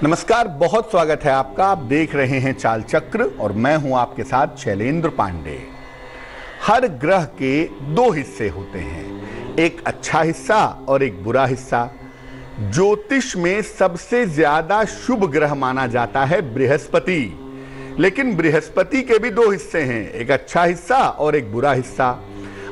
नमस्कार, बहुत स्वागत है आपका। आप देख रहे हैं चाल चक्र और मैं हूं आपके साथ शैलेंद्र पांडे। हर ग्रह के दो हिस्से होते हैं, एक अच्छा हिस्सा और एक बुरा हिस्सा। ज्योतिष में सबसे ज्यादा शुभ ग्रह माना जाता है बृहस्पति, लेकिन बृहस्पति के भी दो हिस्से हैं, एक अच्छा हिस्सा और एक बुरा हिस्सा।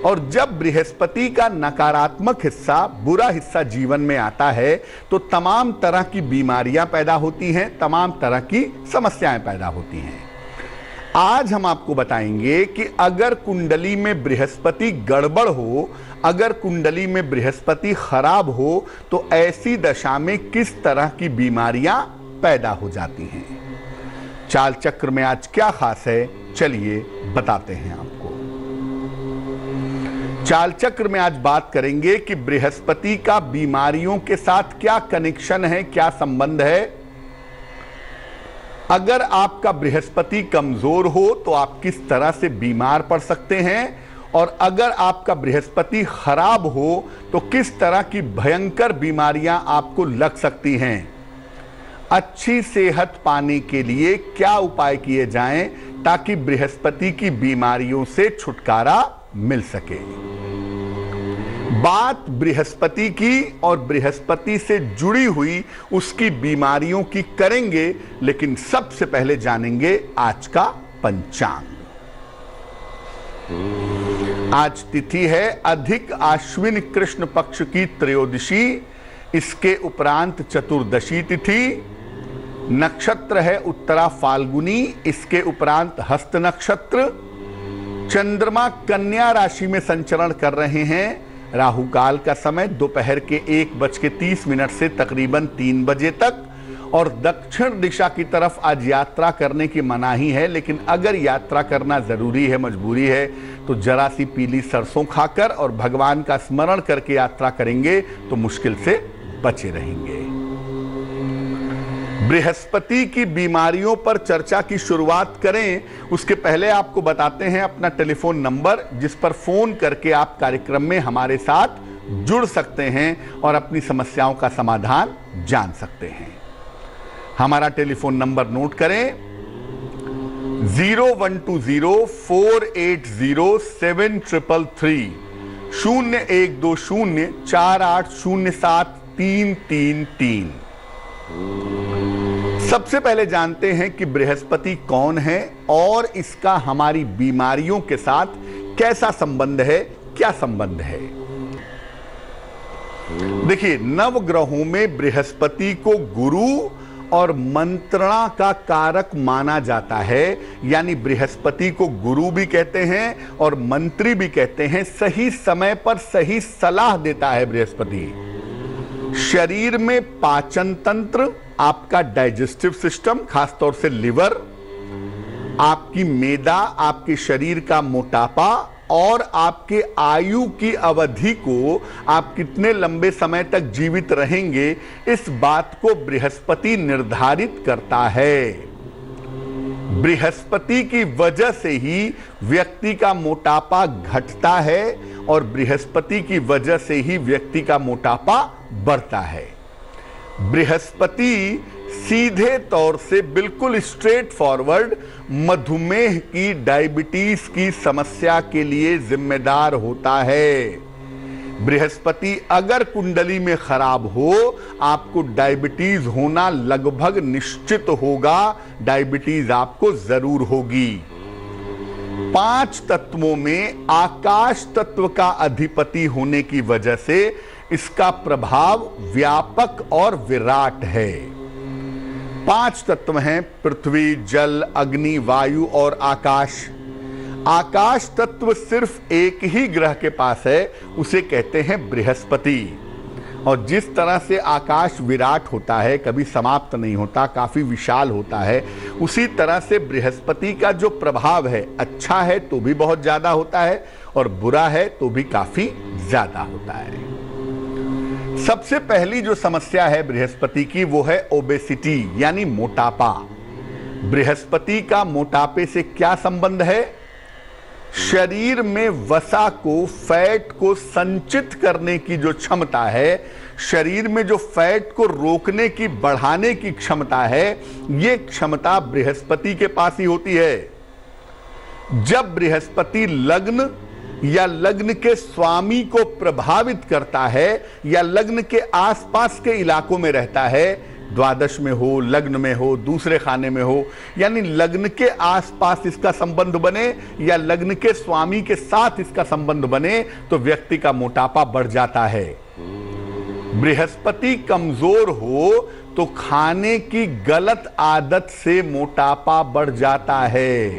और जब बृहस्पति का नकारात्मक हिस्सा, बुरा हिस्सा जीवन में आता है तो तमाम तरह की बीमारियां पैदा होती हैं, तमाम तरह की समस्याएं पैदा होती हैं। आज हम आपको बताएंगे कि अगर कुंडली में बृहस्पति गड़बड़ हो, अगर कुंडली में बृहस्पति खराब हो तो ऐसी दशा में किस तरह की बीमारियां पैदा हो जाती हैं। चाल चक्र में आज क्या खास है, चलिए बताते हैं आपको। चाल चक्र में आज बात करेंगे कि बृहस्पति का बीमारियों के साथ क्या कनेक्शन है, क्या संबंध है। अगर आपका बृहस्पति कमजोर हो तो आप किस तरह से बीमार पड़ सकते हैं, और अगर आपका बृहस्पति खराब हो तो किस तरह की भयंकर बीमारियां आपको लग सकती हैं। अच्छी सेहत पाने के लिए क्या उपाय किए जाएं ताकि बृहस्पति की बीमारियों से छुटकारा मिल सके। बात बृहस्पति की और बृहस्पति से जुड़ी हुई उसकी बीमारियों की करेंगे, लेकिन सबसे पहले जानेंगे आज का पंचांग। आज तिथि है अधिक आश्विन कृष्ण पक्ष की त्रयोदशी, इसके उपरांत चतुर्दशी तिथि। नक्षत्र है उत्तरा फाल्गुनी, इसके उपरांत हस्त नक्षत्र। चंद्रमा कन्या राशि में संचरण कर रहे हैं। राहु काल का समय दोपहर के 1:30 से तकरीबन 3 बजे तक, और दक्षिण दिशा की तरफ आज यात्रा करने की मनाही है, लेकिन अगर यात्रा करना जरूरी है, मजबूरी है, तो जरा सी पीली सरसों खाकर और भगवान का स्मरण करके यात्रा करेंगे तो मुश्किल से बचे रहेंगे। बृहस्पति की बीमारियों पर चर्चा की शुरुआत करें उसके पहले आपको बताते हैं अपना टेलीफोन नंबर, जिस पर फोन करके आप कार्यक्रम में हमारे साथ जुड़ सकते हैं और अपनी समस्याओं का समाधान जान सकते हैं। हमारा टेलीफोन नंबर नोट करें, 0120480733 0120480733। सबसे पहले जानते हैं कि बृहस्पति कौन है और इसका हमारी बीमारियों के साथ कैसा संबंध है, क्या संबंध है। देखिए, नवग्रहों में बृहस्पति को गुरु और मंत्रणा का कारक माना जाता है, यानी बृहस्पति को गुरु भी कहते हैं और मंत्री भी कहते हैं। सही समय पर सही सलाह देता है बृहस्पति। शरीर में पाचन तंत्र, आपका डाइजेस्टिव सिस्टम, खासतौर से लिवर, आपकी मेदा, आपके शरीर का मोटापा और आपके आयु की अवधि को, आप कितने लंबे समय तक जीवित रहेंगे, इस बात को बृहस्पति निर्धारित करता है। बृहस्पति की वजह से ही व्यक्ति का मोटापा घटता है और बृहस्पति की वजह से ही व्यक्ति का मोटापा बढ़ता है। बृहस्पति सीधे तौर से, बिल्कुल स्ट्रेट फॉरवर्ड, मधुमेह की, डायबिटीज की समस्या के लिए जिम्मेदार होता है। बृहस्पति अगर कुंडली में खराब हो, आपको डायबिटीज होना लगभग निश्चित होगा, डायबिटीज आपको जरूर होगी। 5 तत्वों में आकाश तत्व का अधिपति होने की वजह से इसका प्रभाव व्यापक और विराट है। 5 तत्व हैं, पृथ्वी, जल, अग्नि, वायु और आकाश। आकाश तत्व सिर्फ एक ही ग्रह के पास है, उसे कहते हैं बृहस्पति। और जिस तरह से आकाश विराट होता है, कभी समाप्त नहीं होता, काफी विशाल होता है, उसी तरह से बृहस्पति का जो प्रभाव है, अच्छा है तो भी बहुत ज्यादा होता है और बुरा है तो भी काफी ज्यादा होता है। सबसे पहली जो समस्या है बृहस्पति की, वो है ओबेसिटी, यानी मोटापा। बृहस्पति का मोटापे से क्या संबंध है? शरीर में वसा को, फैट को संचित करने की जो क्षमता है, शरीर में जो फैट को रोकने की, बढ़ाने की क्षमता है, ये क्षमता बृहस्पति के पास ही होती है। जब बृहस्पति लग्न या लग्न के स्वामी को प्रभावित करता है या लग्न के आसपास के इलाकों में रहता है, द्वादश में हो, लग्न में हो, दूसरे खाने में हो, यानी लग्न के आसपास इसका संबंध बने या लग्न के स्वामी के साथ इसका संबंध बने, तो व्यक्ति का मोटापा बढ़ जाता है। बृहस्पति कमजोर हो तो खाने की गलत आदत से मोटापा बढ़ जाता है।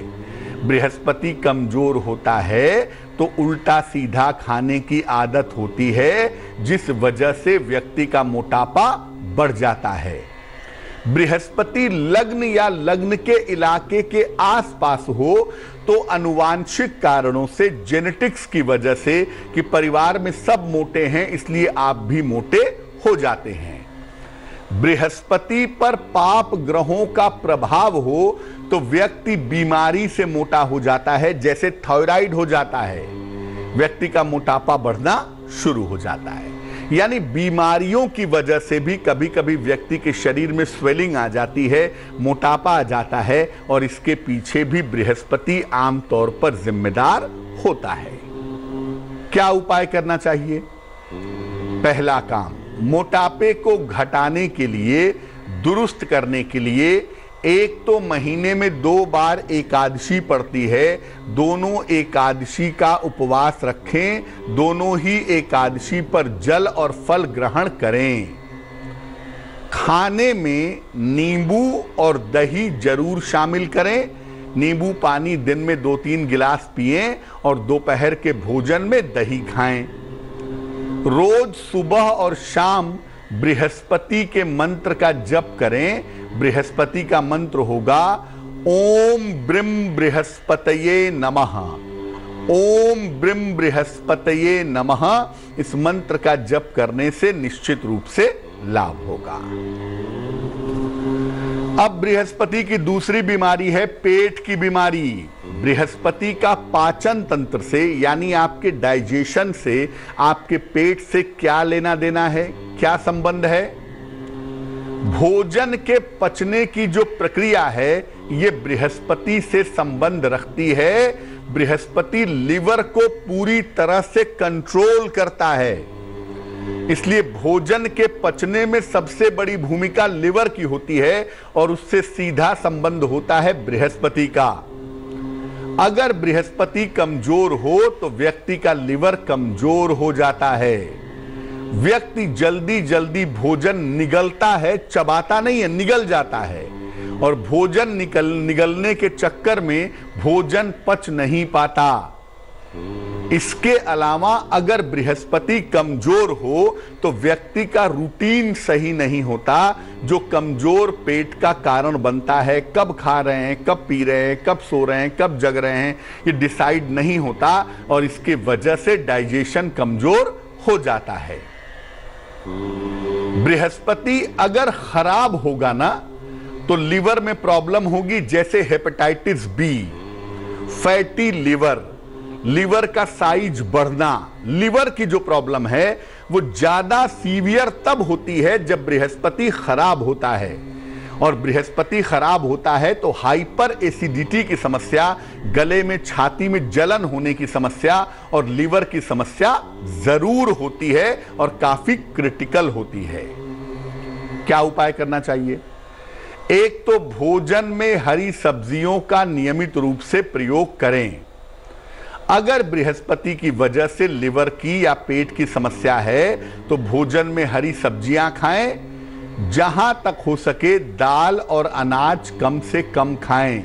बृहस्पति कमजोर होता है तो उल्टा सीधा खाने की आदत होती है, जिस वजह से व्यक्ति का मोटापा बढ़ जाता है। बृहस्पति लग्न या लग्न के इलाके के आसपास हो तो अनुवांशिक कारणों से, जेनेटिक्स की वजह से कि परिवार में सब मोटे हैं इसलिए आप भी मोटे हो जाते हैं। बृहस्पति पर पाप ग्रहों का प्रभाव हो तो व्यक्ति बीमारी से मोटा हो जाता है, जैसे थायराइड हो जाता है, व्यक्ति का मोटापा बढ़ना शुरू हो जाता है। यानी बीमारियों की वजह से भी कभी कभी व्यक्ति के शरीर में स्वेलिंग आ जाती है, मोटापा आ जाता है, और इसके पीछे भी बृहस्पति आमतौर पर जिम्मेदार होता है। क्या उपाय करना चाहिए? पहला काम, मोटापे को घटाने के लिए, दुरुस्त करने के लिए, एक तो महीने में 2 बार एकादशी पड़ती है, दोनों एकादशी का उपवास रखें, दोनों ही एकादशी पर जल और फल ग्रहण करें। खाने में नींबू और दही जरूर शामिल करें। नींबू पानी दिन में 2-3 गिलास पिएं और दोपहर के भोजन में दही खाएं। रोज सुबह और शाम बृहस्पति के मंत्र का जप करें। बृहस्पति का मंत्र होगा ओम ब्रिम बृहस्पतये नमः, ओम ब्रिम बृहस्पतये नमः। इस मंत्र का जप करने से निश्चित रूप से लाभ होगा। अब बृहस्पति की दूसरी बीमारी है पेट की बीमारी। बृहस्पति का पाचन तंत्र से, यानी आपके डाइजेशन से, आपके पेट से क्या लेना देना है, क्या संबंध है? भोजन के पचने की जो प्रक्रिया है ये बृहस्पति से संबंध रखती है। बृहस्पति लिवर को पूरी तरह से कंट्रोल करता है, इसलिए भोजन के पचने में सबसे बड़ी भूमिका लिवर की होती है और उससे सीधा संबंध होता है बृहस्पति का। अगर बृहस्पति कमजोर हो तो व्यक्ति का लिवर कमजोर हो जाता है। व्यक्ति जल्दी जल्दी भोजन निगलता है, चबाता नहीं है, निगल जाता है, और भोजन निगलने के चक्कर में भोजन पच नहीं पाता। इसके अलावा अगर बृहस्पति कमजोर हो तो व्यक्ति का रूटीन सही नहीं होता, जो कमजोर पेट का कारण बनता है। कब खा रहे हैं, कब पी रहे हैं, कब सो रहे हैं, कब जग रहे हैं, ये डिसाइड नहीं होता और इसके वजह से डाइजेशन कमजोर हो जाता है। बृहस्पति अगर खराब होगा ना तो लिवर में प्रॉब्लम होगी, जैसे hepatitis B, fatty liver, liver का साइज बढ़ना। लिवर की जो प्रॉब्लम है वो ज्यादा सीवियर तब होती है जब बृहस्पति खराब होता है, और बृहस्पति खराब होता है तो हाइपर एसिडिटी की समस्या, गले में, छाती में जलन होने की समस्या और लिवर की समस्या जरूर होती है और काफी क्रिटिकल होती है। क्या उपाय करना चाहिए? एक तो भोजन में हरी सब्जियों का नियमित रूप से प्रयोग करें। अगर बृहस्पति की वजह से लिवर की या पेट की समस्या है तो भोजन में हरी सब्जियां खाएं। जहां तक हो सके दाल और अनाज कम से कम खाएं।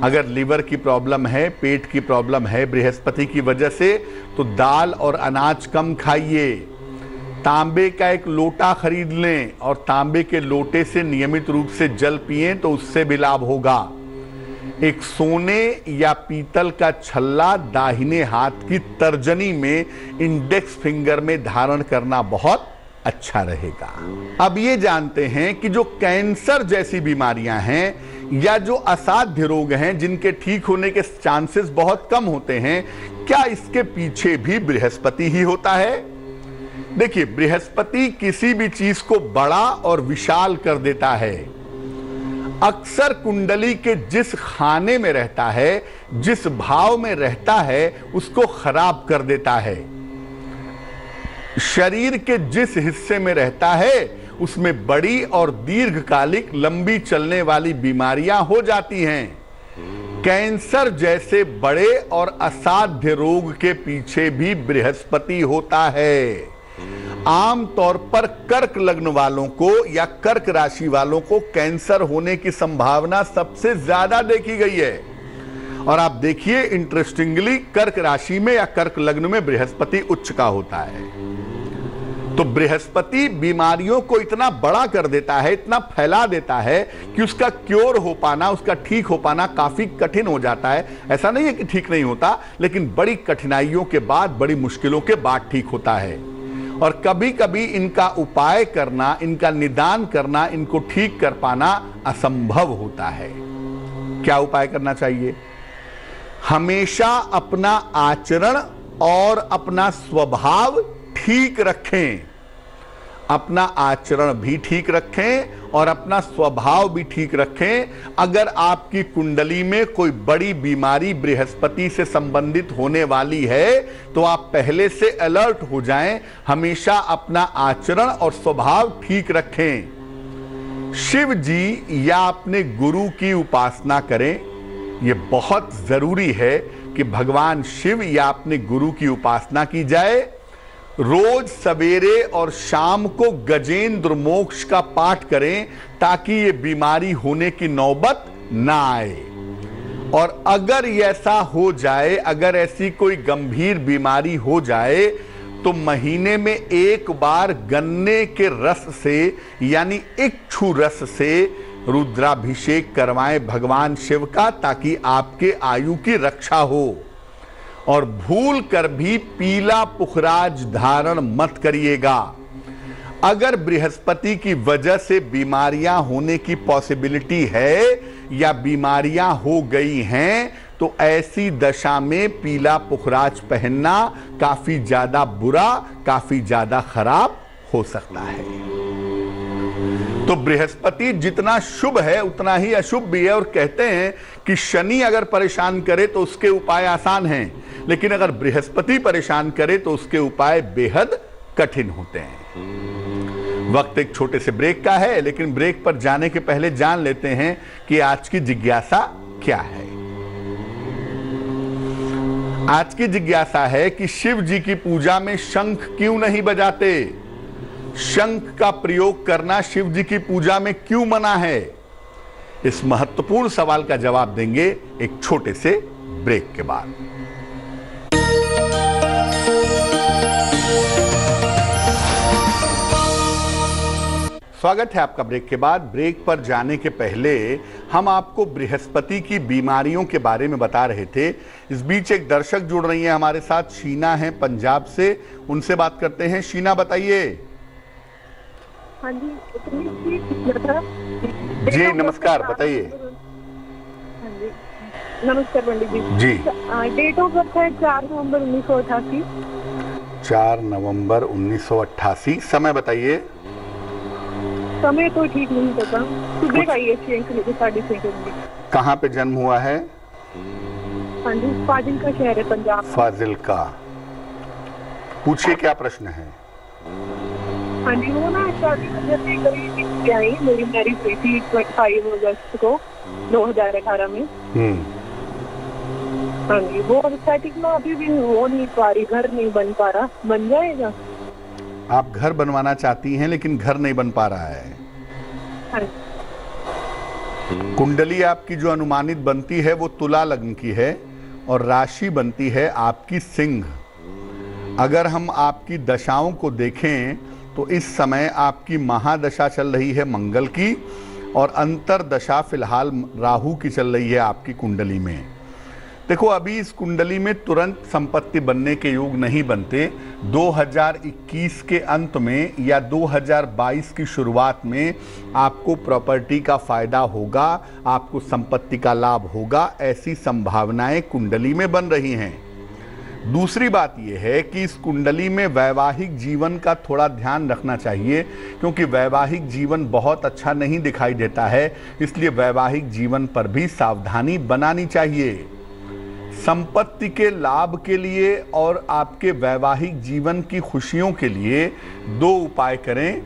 अगर लिवर की प्रॉब्लम है, पेट की प्रॉब्लम है बृहस्पति की वजह से, तो दाल और अनाज कम खाइए। तांबे का एक लोटा खरीद लें और तांबे के लोटे से नियमित रूप से जल पिएं तो उससे भी लाभ होगा। एक सोने या पीतल का छल्ला दाहिने हाथ की तर्जनी में, इंडेक्स फिंगर में धारण करना बहुत अच्छा रहेगा। अब ये जानते हैं कि जो कैंसर जैसी बीमारियां हैं या जो असाध्य रोग हैं जिनके ठीक होने के चांसेस बहुत कम होते हैं, क्या इसके पीछे भी बृहस्पति ही होता है? देखिए, बृहस्पति किसी भी चीज को बड़ा और विशाल कर देता है। अक्सर कुंडली के जिस खाने में रहता है, जिस भाव में रहता है, उसको खराब कर देता है। शरीर के जिस हिस्से में रहता है उसमें बड़ी और दीर्घकालिक लंबी चलने वाली बीमारियां हो जाती हैं। कैंसर जैसे बड़े और असाध्य रोग के पीछे भी बृहस्पति होता है। आमतौर पर कर्क लग्न वालों को या कर्क राशि वालों को कैंसर होने की संभावना सबसे ज्यादा देखी गई है। और आप देखिए, इंटरेस्टिंगली कर्क राशि में या कर्क लग्न में बृहस्पति उच्च का होता है। तो बृहस्पति बीमारियों को इतना बड़ा कर देता है, इतना फैला देता है कि उसका क्योर हो पाना, उसका ठीक हो पाना काफी कठिन हो जाता है। ऐसा नहीं है कि ठीक नहीं होता, लेकिन बड़ी कठिनाइयों के बाद, बड़ी मुश्किलों के बाद ठीक होता है। और कभी कभी इनका उपाय करना, इनका निदान करना, इनको ठीक कर पाना असंभव होता है। क्या उपाय करना चाहिए? हमेशा अपना आचरण और अपना स्वभाव ठीक रखें। अपना आचरण भी ठीक रखें और अपना स्वभाव भी ठीक रखें। अगर आपकी कुंडली में कोई बड़ी बीमारी बृहस्पति से संबंधित होने वाली है तो आप पहले से अलर्ट हो जाएं। हमेशा अपना आचरण और स्वभाव ठीक रखें। शिव जी या अपने गुरु की उपासना करें। यह बहुत जरूरी है कि भगवान शिव या अपने गुरु की उपासना की जाए। रोज सवेरे और शाम को गजेंद्र मोक्ष का पाठ करें ताकि ये बीमारी होने की नौबत ना आए। और अगर ऐसा हो जाए, अगर ऐसी कोई गंभीर बीमारी हो जाए तो महीने में एक बार गन्ने के रस से यानी इक्षु रस से रुद्राभिषेक करवाएं भगवान शिव का, ताकि आपके आयु की रक्षा हो। और भूल कर भी पीला पुखराज धारण मत करिएगा। अगर बृहस्पति की वजह से बीमारियां होने की पॉसिबिलिटी है या बीमारियां हो गई हैं तो ऐसी दशा में पीला पुखराज पहनना काफी ज्यादा बुरा, काफी ज्यादा खराब हो सकता है। तो बृहस्पति जितना शुभ है उतना ही अशुभ भी है। और कहते हैं कि शनि अगर परेशान करे तो उसके उपाय आसान हैं, लेकिन अगर बृहस्पति परेशान करे तो उसके उपाय बेहद कठिन होते हैं। वक्त एक छोटे से ब्रेक का है, लेकिन ब्रेक पर जाने के पहले जान लेते हैं कि आज की जिज्ञासा क्या है। आज की जिज्ञासा है कि शिव जी की पूजा में शंख क्यों नहीं बजाते? शंख का प्रयोग करना शिव जी की पूजा में क्यों मना है? इस महत्वपूर्ण सवाल का जवाब देंगे एक छोटे से ब्रेक के बाद। स्वागत है आपका ब्रेक के बाद। ब्रेक पर जाने के पहले हम आपको बृहस्पति की बीमारियों के बारे में बता रहे थे। इस बीच एक दर्शक जुड़ रही हैं हमारे साथ, शीना है पंजाब से, उनसे बात करते हैं। शीना बताइए। हाँ जी, नमस्कार, बताइए। हाँ जी, नमस्कार पंडित जी। डेट ऑफ बर्थ है 4 नवंबर 1988। 4 नवंबर 1988। समय बताइए। समय तो ठीक नहीं पता, सुबह का ही 6:30 बजे। कहाँ पे जन्म हुआ है? हाँ जी, फाजिल का शहर है, पंजाब। फाजिल का। पूछिए क्या प्रश्न है। हाँ जी, वो ना शादी जैसे करीब आई, मेरी मैरिज हुई थी 25 अगस्त को 2018 में। हाँ जी, वो सेटिंग में अभी भी हो नहीं पा रही, घर नहीं बन पा रहा। बन जाएगा? आप घर बनवाना चाहती हैं लेकिन घर नहीं बन पा रहा है। हाँ। कुंडली आपकी जो अनुमानित बनती है वो तुला लग्न की है और राशि बनती है आपकी सिंह। अगर हम आपकी दशाओं को देखें तो इस समय आपकी महादशा चल रही है मंगल की और अंतर दशा फिलहाल राहु की चल रही है आपकी कुंडली में। देखो, अभी इस कुंडली में तुरंत संपत्ति बनने के योग नहीं बनते। 2021 के अंत में या 2022 की शुरुआत में आपको प्रॉपर्टी का फायदा होगा, आपको संपत्ति का लाभ होगा, ऐसी संभावनाएं कुंडली में बन रही हैं। दूसरी बात यह है कि इस कुंडली में वैवाहिक जीवन का थोड़ा ध्यान रखना चाहिए, क्योंकि वैवाहिक जीवन बहुत अच्छा नहीं दिखाई देता है, इसलिए वैवाहिक जीवन पर भी सावधानी बनानी चाहिए। संपत्ति के लाभ के लिए और आपके वैवाहिक जीवन की खुशियों के लिए 2 उपाय करें।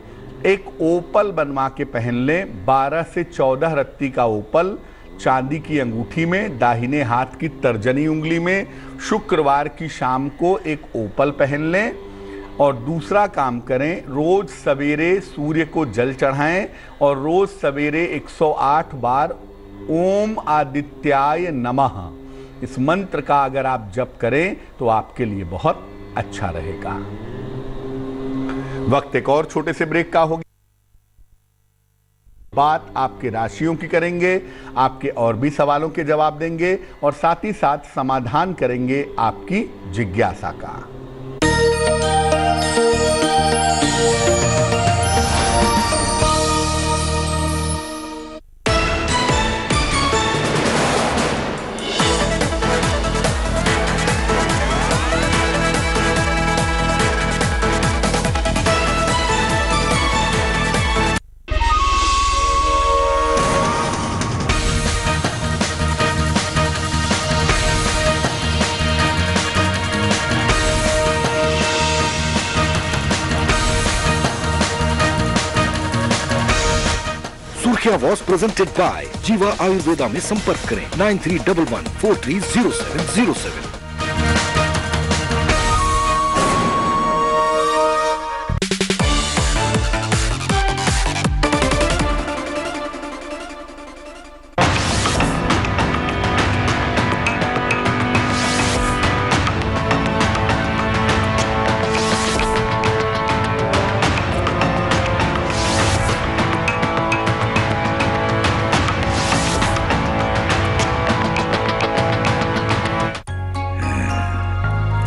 एक ओपल बनवा के पहन लें, 12 से 14 रत्ती का ओपल चांदी की अंगूठी में, दाहिने हाथ की तर्जनी उंगली में। शुक्रवार की शाम को एक ओपल पहन लें। और दूसरा काम करें, रोज सवेरे सूर्य को जल चढ़ाएं और रोज सवेरे 108 बार ओम आदित्याय नमः इस मंत्र का अगर आप जप करें तो आपके लिए बहुत अच्छा रहेगा। वक्त एक और छोटे से ब्रेक का होगी। बात आपके राशियों की करेंगे, आपके और भी सवालों के जवाब देंगे और साथ ही साथ समाधान करेंगे आपकी जिज्ञासा का। सुर्खियां वॉज प्रेजेंटेड बाय जीवा आयुर्वेदा में संपर्क करें 9311430707।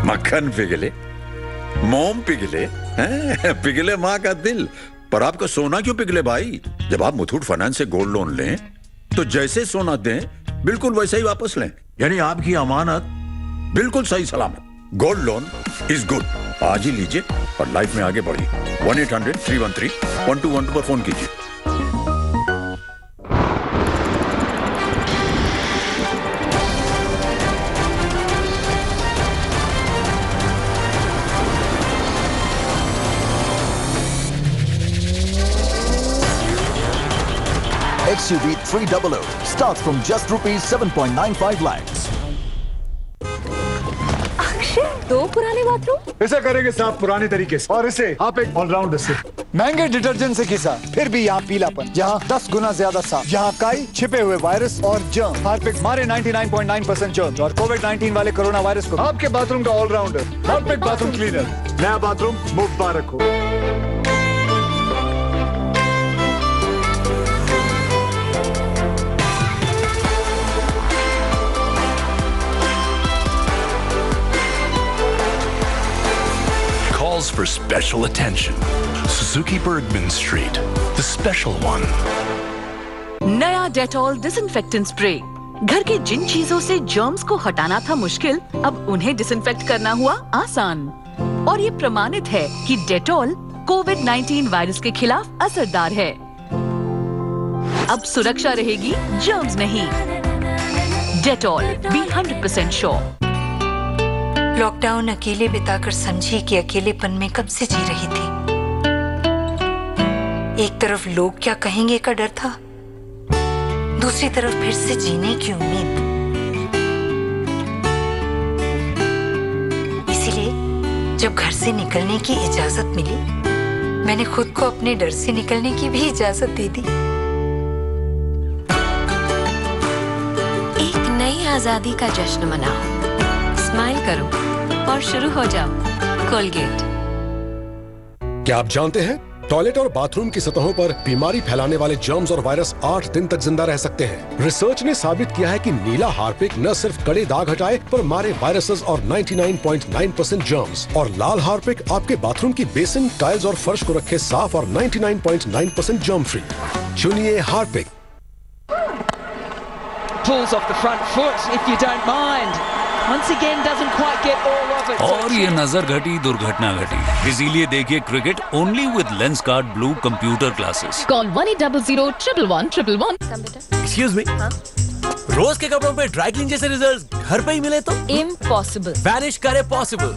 मक्खन पिघले, मोम पिघले, पिघले माँ का दिल। पर आपका सोना क्यों पिघले भाई? जब आप मुथूट फाइनेंस से गोल्ड लोन लें तो जैसे सोना दें बिल्कुल वैसे ही वापस लें, यानी आपकी अमानत बिल्कुल सही सलामत। Gold loan is good. आज ही लीजिए और लाइफ में आगे बढ़िए। 1-800-313-1212 पर फोन कीजिए। XUV 300 starts from just ₹7.95 lakhs. Akshay, 2 पुराने बाथरूम? इसे करेंगे साफ पुराने तरीके से, और इसे आप एक ऑलराउंडर से। महंगे डिटर्जेंट से घिसा, फिर भी यहाँ पीलापन, यहाँ 10 गुना ज्यादा साफ, यहाँ काई, छिपे हुए वायरस और जर्म। हार्पिक मारे 99.9% जर्म और कोविड-19 वाले कोरोना वायरस को। आपके बाथरूम का ऑलराउंडर हार्पिक बाथरूम क्लीनर। नया बाथरूम मुबारक हो। Calls for special attention. Suzuki Bergman Street, the special one. नया डेटॉल डिसइंफेक्टेंट स्प्रे। घर के जिन चीजों से जर्म्स को हटाना था मुश्किल, अब उन्हें डिसइंफेक्ट करना हुआ आसान। और ये प्रमाणित है कि डेटॉल कोविड-19 वायरस के खिलाफ असरदार है। अब सुरक्षा रहेगी, जर्म्स नहीं। Dettol, B 100% sure. लॉकडाउन अकेले बिताकर समझी कि अकेलेपन में कब से जी रही थी। एक तरफ लोग क्या कहेंगे का डर था, दूसरी तरफ फिर से जीने की उम्मीद। इसीलिए जब घर से निकलने की इजाजत मिली, मैंने खुद को अपने डर से निकलने की भी इजाजत दे दी। एक नई आजादी का जश्न मनाओ, स्माइल करो और शुरू हो जाओ। कोलगेट। क्या आप जानते हैं टॉयलेट और बाथरूम की सतहों पर बीमारी फैलाने वाले जर्म्स और वायरस 8 दिन तक जिंदा रह सकते हैं। रिसर्च ने साबित किया है कि नीला हार्पिक न सिर्फ कड़े दाग हटाए पर मारे वायरसेस और 99.9% जर्म्स, और लाल हार्पिक आपके बाथरूम की बेसिन, टाइल्स और फर्श को रखे साफ और 99.9% जर्म फ्री। चुनिए Harpic. Pulls off the front foot, if you don't mind. Once again, doesn't quite get all of it. और ये नजर घटी दुर्घटना घटी। इसीलिए देखिए cricket only with Lenskart blue computer glasses. Call 1800-111-111। Excuse me. रोज के कपड़ों पे ड्राई क्लीन जैसे रिजल्ट्स घर पे ही मिले तो इम्पॉसिबल। वैनिश करे पॉसिबल।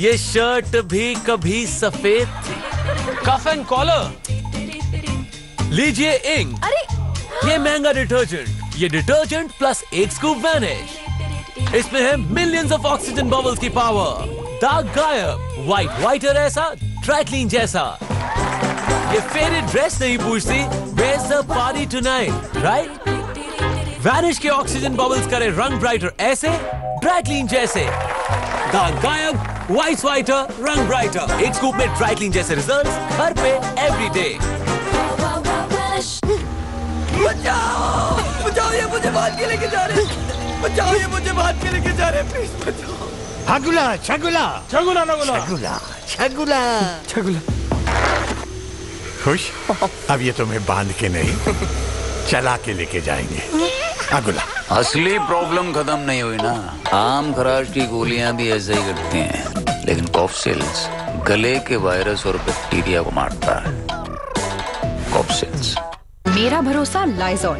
ये शर्ट भी कभी सफेद थी। Cuff and collar. लीजिए इंक। अरे ये महंगा डिटर्जेंट, ये डिटर्जेंट प्लस एक स्कूप वैनिश। इसमें है मिलियंस ऑफ ऑक्सीजन बबल्स की पावर। दाग गायब, व्हाइटर ऐसा, ड्राई क्लीन जैसा। ये फेवरेट ड्रेस नहीं पूछती, where's the party tonight, right? Vanish के ऑक्सीजन बबल्स करे रंग ब्राइटर ऐसे, ड्राई क्लीन जैसे। दाग गायब, व्हाइटर, रंग ब्राइटर। एक स्कूप में ड्राई क्लीन जैसे रिजल्ट्स घर पे एवरी डे। बचाओ! बचाओ, ये मुझे भाग के लेके जा रहे हैं। बचाओ, ये मुझे भाग के लेके जा रहे हैं, प्लीज बचाओ। छगुला, छगुला, छगुला, छगुला, छगुला, छगुला। खुश? अब ये तुम्हें बांध के नहीं, चला के लेके जाएंगे। अगुला। असली प्रॉब्लम खत्म नहीं हुई ना। आम खराश की गोलियां भी ऐसे ही करती हैं, लेकिन कॉफसिल्स गले के वायरस और बैक्टीरिया को मारता है। कॉफसिल्स। मेरा भरोसा लाइजॉल,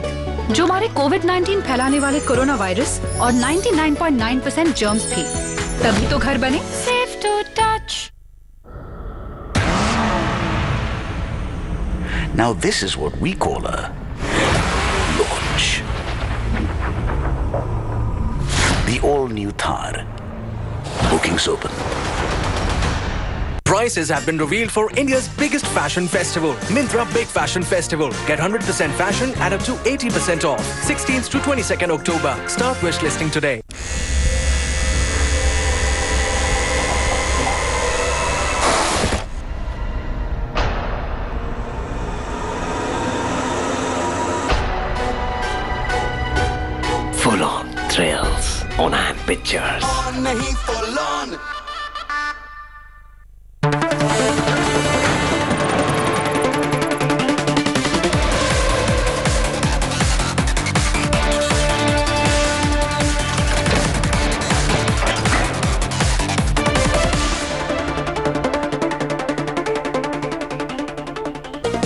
जो हमारे कोविड-19 फैलाने वाले कोरोना वायरस और 99.9% जर्म्स भी। तभी तो घर बने safe to touch. Now this is what we call a launch. The all-new Thar. Bookings open. Prices have been revealed for India's biggest fashion festival, Myntra Big Fashion Festival. Get 100% fashion at up to 80% off. 16th to 22nd October. Start wish listing today. Full on thrills on hand pictures. नहीं full on.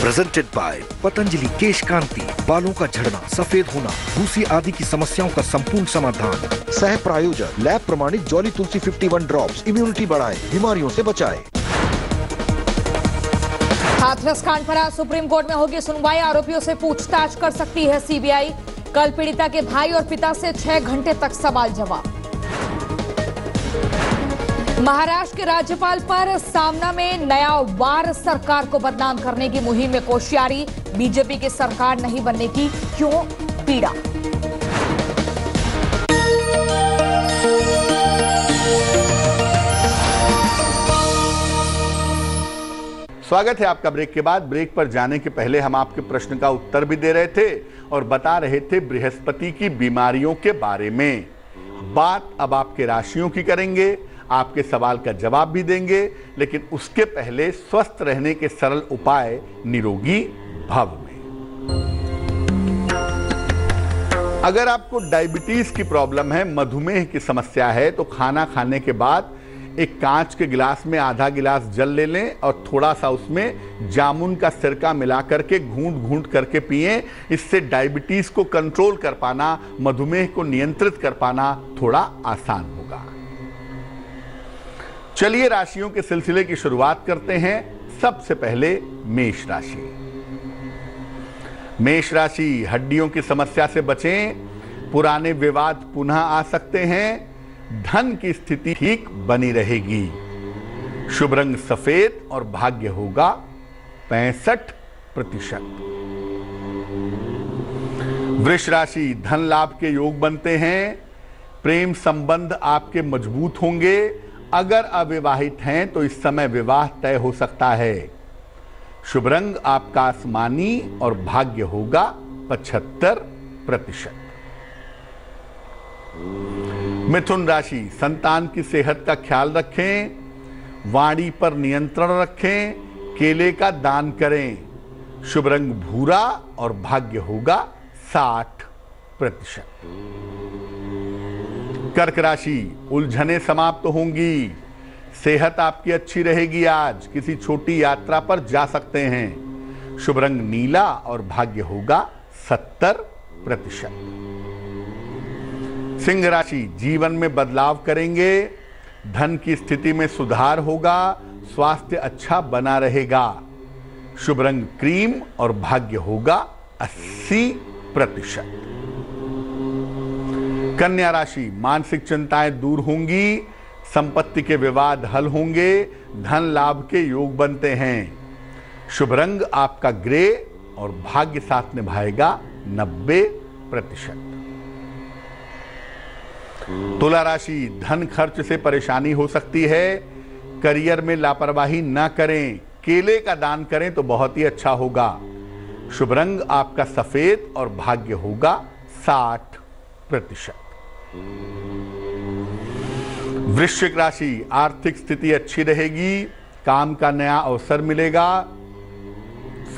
Presented by Patanjali Kesh Kanti. बालों का झड़ना, सफेद होना, भूसी आदि की समस्याओं का संपूर्ण समाधान। सह प्रायोजक लैब प्रमाणित जॉली तुलसी 51 ड्रॉप्स। इम्यूनिटी बढ़ाए, बीमारियों से बचाए। हाथरस कांड पर आज सुप्रीम कोर्ट में होगी सुनवाई। आरोपियों से पूछताछ कर सकती है सीबीआई। कल पीड़िता के भाई और पिता से 6 घंटे तक सवाल जवाब। महाराष्ट्र के राज्यपाल पर सामना में नया वार। सरकार को बदनाम करने की मुहिम में कोशियारी। बीजेपी की सरकार नहीं बनने की क्यों पीड़ा। स्वागत है आपका ब्रेक के बाद। ब्रेक पर जाने के पहले हम आपके प्रश्न का उत्तर भी दे रहे थे और बता रहे थे बृहस्पति की बीमारियों के बारे में। बात अब आपके राशियों की करेंगे, आपके सवाल का जवाब भी देंगे, लेकिन उसके पहले स्वस्थ रहने के सरल उपाय निरोगी भव में। अगर आपको डायबिटीज की प्रॉब्लम है, मधुमेह की समस्या है, तो खाना खाने के बाद एक कांच के गिलास में आधा गिलास जल ले लें और थोड़ा सा उसमें जामुन का सिरका मिला करके घूंट घूंट करके पिएं। इससे डायबिटीज को कंट्रोल कर पाना, मधुमेह को नियंत्रित कर पाना थोड़ा आसान होगा। चलिए राशियों के सिलसिले की शुरुआत करते हैं। सबसे पहले मेष राशि। मेष राशि, हड्डियों की समस्या से बचें। पुराने विवाद पुनः आ सकते हैं। धन की स्थिति ठीक बनी रहेगी। शुभ रंग सफेद और भाग्य होगा 65%। वृष राशि, धन लाभ के योग बनते हैं। प्रेम संबंध आपके मजबूत होंगे। अगर अविवाहित हैं तो इस समय विवाह तय हो सकता है। शुभ रंग आपका आसमानी और भाग्य होगा 75%। मिथुन राशि, संतान की सेहत का ख्याल रखें, वाणी पर नियंत्रण रखें, केले का दान करें। शुभ रंग भूरा और भाग्य होगा 60%। कर्क राशि, उलझने समाप्त होंगी, सेहत आपकी अच्छी रहेगी। आज किसी छोटी यात्रा पर जा सकते हैं। शुभ रंग नीला और भाग्य होगा 70%। सिंह राशि, जीवन में बदलाव करेंगे, धन की स्थिति में सुधार होगा, स्वास्थ्य अच्छा बना रहेगा। शुभ रंग क्रीम और भाग्य होगा 80%। कन्या राशि, मानसिक चिंताएं दूर होंगी, संपत्ति के विवाद हल होंगे, धन लाभ के योग बनते हैं। शुभ रंग आपका ग्रे और भाग्य साथ निभाएगा 90%। तुला राशि, धन खर्च से परेशानी हो सकती है, करियर में लापरवाही ना करें, केले का दान करें तो बहुत ही अच्छा होगा। शुभ रंग आपका सफेद और भाग्य होगा 60%। वृश्चिक राशि, आर्थिक स्थिति अच्छी रहेगी, काम का नया अवसर मिलेगा,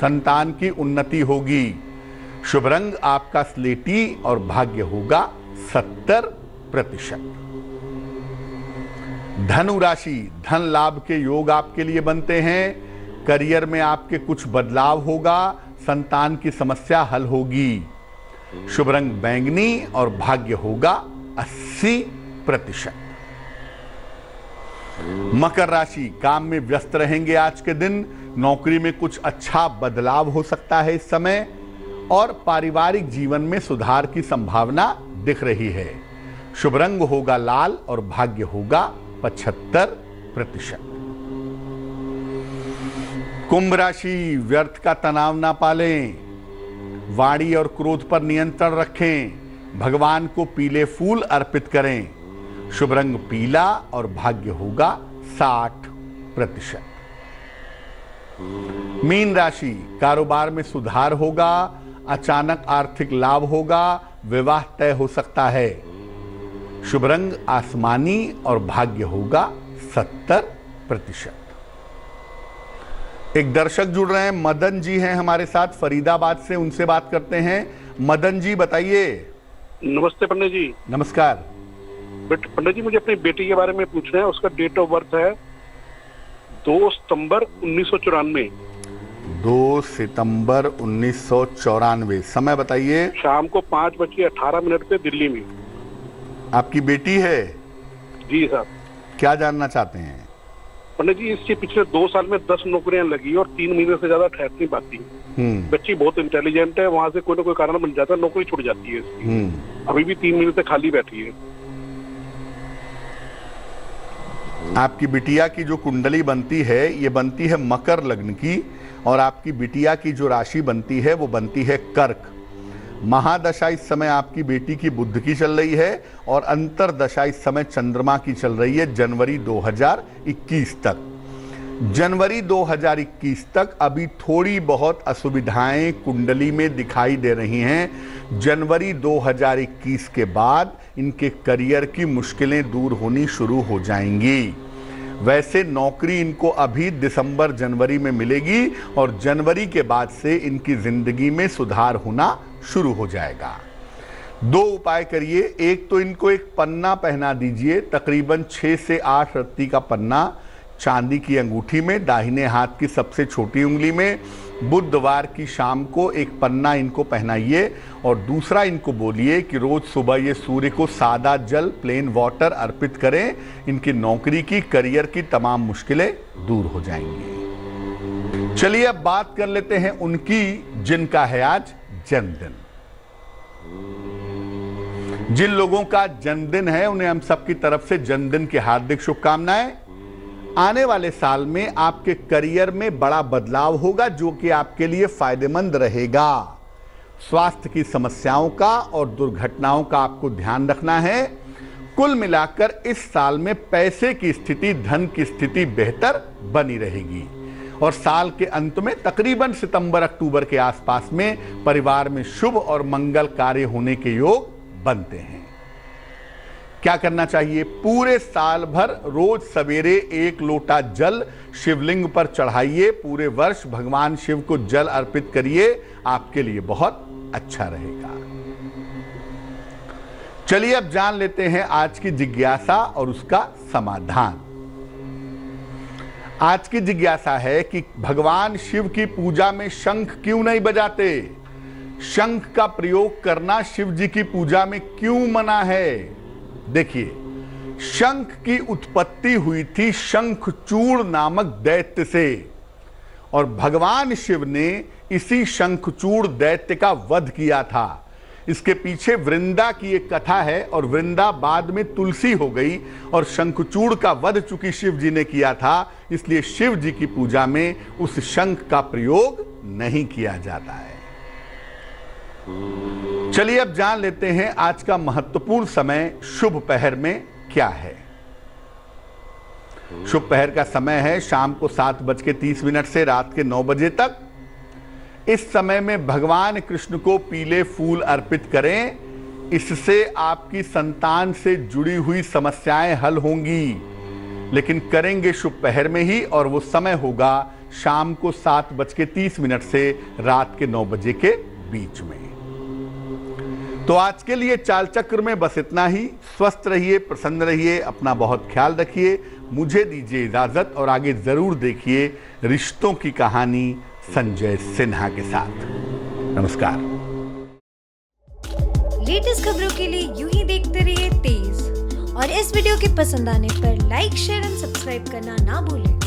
संतान की उन्नति होगी। शुभ रंग आपका स्लेटी और भाग्य होगा 70%। धनु राशि, धन लाभ के योग आपके लिए बनते हैं, करियर में आपके कुछ बदलाव होगा, संतान की समस्या हल होगी। शुभ रंग बैंगनी और भाग्य होगा 80%। मकर राशि, काम में व्यस्त रहेंगे आज के दिन, नौकरी में कुछ अच्छा बदलाव हो सकता है इस समय, और पारिवारिक जीवन में सुधार की संभावना दिख रही है। शुभ रंग होगा लाल और भाग्य होगा 75%। कुंभ राशि, व्यर्थ का तनाव ना पालें, वाणी और क्रोध पर नियंत्रण रखें, भगवान को पीले फूल अर्पित करें। शुभ रंग पीला और भाग्य होगा 60%। मीन राशि, कारोबार में सुधार होगा, अचानक आर्थिक लाभ होगा, विवाह तय हो सकता है। शुभ रंग आसमानी और भाग्य होगा 70%। एक दर्शक जुड़ रहे हैं, मदन जी हैं हमारे साथ फरीदाबाद से, उनसे बात करते हैं। मदन जी बताइए। नमस्ते पंडित जी। नमस्कार। पंडित जी, मुझे अपनी बेटी के बारे में पूछना है। उसका डेट ऑफ बर्थ है 2 सितंबर 1994। 2 सितंबर 1994। समय बताइए। शाम को 5:18 पे दिल्ली में। आपकी बेटी है? जी साहब। क्या जानना चाहते हैं? पंडित जी, इसके पिछले 2 साल में 10 नौकरियां लगी और 3 महीने से ज्यादा ठहर नहीं पाती। बच्ची बहुत इंटेलिजेंट है, वहां से कोई ना कोई कारण बन जाता है, नौकरी छूट जाती है इसकी। अभी भी 3 महीने से खाली बैठी है। आपकी बिटिया की जो कुंडली बनती है, ये बनती है मकर लग्न की, और आपकी बिटिया की जो राशि बनती है वो बनती है कर्क। महादशा इस समय आपकी बेटी की बुध की चल रही है, और अंतरदशा इस समय चंद्रमा की चल रही है जनवरी 2021 तक। जनवरी 2021 तक अभी थोड़ी बहुत असुविधाएं कुंडली में दिखाई दे रही हैं। जनवरी 2021 के बाद इनके करियर की मुश्किलें दूर होनी शुरू हो जाएंगी। वैसे नौकरी इनको अभी दिसंबर जनवरी में मिलेगी, और जनवरी के बाद से इनकी जिंदगी में सुधार होना शुरू हो जाएगा। 2 उपाय करिए। एक तो इनको एक पन्ना पहना दीजिए, तकरीबन 6 से 8 रत्ती का पन्ना चांदी की अंगूठी में, दाहिने हाथ की सबसे छोटी उंगली में। बुधवार की शाम को एक पन्ना इनको पहनाइए, और दूसरा इनको बोलिए कि रोज सुबह ये सूर्य को सादा जल, प्लेन वाटर अर्पित करें। इनकी नौकरी की, करियर की तमाम मुश्किलें दूर हो जाएंगी। चलिए अब बात कर लेते हैं उनकी जिनका है आज जन्मदिन। जिन लोगों का जन्मदिन है उन्हें हम सबकी तरफ से जन्मदिन की हार्दिक शुभकामनाएं। आने वाले साल में आपके करियर में बड़ा बदलाव होगा, जो कि आपके लिए फायदेमंद रहेगा। स्वास्थ्य की समस्याओं का और दुर्घटनाओं का आपको ध्यान रखना है। कुल मिलाकर इस साल में पैसे की स्थिति, धन की स्थिति बेहतर बनी रहेगी और साल के अंत में तकरीबन सितंबर-अक्टूबर के आसपास में परिवार में शुभ और मंगल कार्य होने के योग बनते हैं। क्या करना चाहिए? पूरे साल भर रोज सवेरे 1 लोटा जल शिवलिंग पर चढ़ाइए। पूरे वर्ष भगवान शिव को जल अर्पित करिए, आपके लिए बहुत अच्छा रहेगा। चलिए अब जान लेते हैं आज की जिज्ञासा और उसका समाधान। आज की जिज्ञासा है कि भगवान शिव की पूजा में शंख क्यों नहीं बजाते? शंख का प्रयोग करना शिव जी की पूजा में क्यों मना है? देखिए, शंख की उत्पत्ति हुई थी शंखचूड़ नामक दैत्य से और भगवान शिव ने इसी शंखचूड़ दैत्य का वध किया था। इसके पीछे वृंदा की एक कथा है और वृंदा बाद में तुलसी हो गई और शंखचूड़ का वध चूंकि शिव जी ने किया था, इसलिए शिव जी की पूजा में उस शंख का प्रयोग नहीं किया जाता है। चलिए अब जान लेते हैं आज का महत्वपूर्ण समय शुभ पहर में क्या है। शुभ पहर का समय है शाम को 7:30 से रात के 9 बजे तक। इस समय में भगवान कृष्ण को पीले फूल अर्पित करें, इससे आपकी संतान से जुड़ी हुई समस्याएं हल होंगी, लेकिन करेंगे शुभ पहर में ही और वो समय होगा शाम को 7:30 से रात के 9 बजे के बीच में। तो आज के लिए चाल चक्र में बस इतना ही। स्वस्थ रहिए, प्रसन्न रहिए, अपना बहुत ख्याल रखिए। मुझे दीजिए इजाजत और आगे जरूर देखिए रिश्तों की कहानी संजय सिन्हा के साथ। नमस्कार। लेटेस्ट खबरों के लिए यूं ही देखते रहिए तेज और इस वीडियो के पसंद आने पर लाइक, शेयर एंड सब्सक्राइब करना ना भूलें।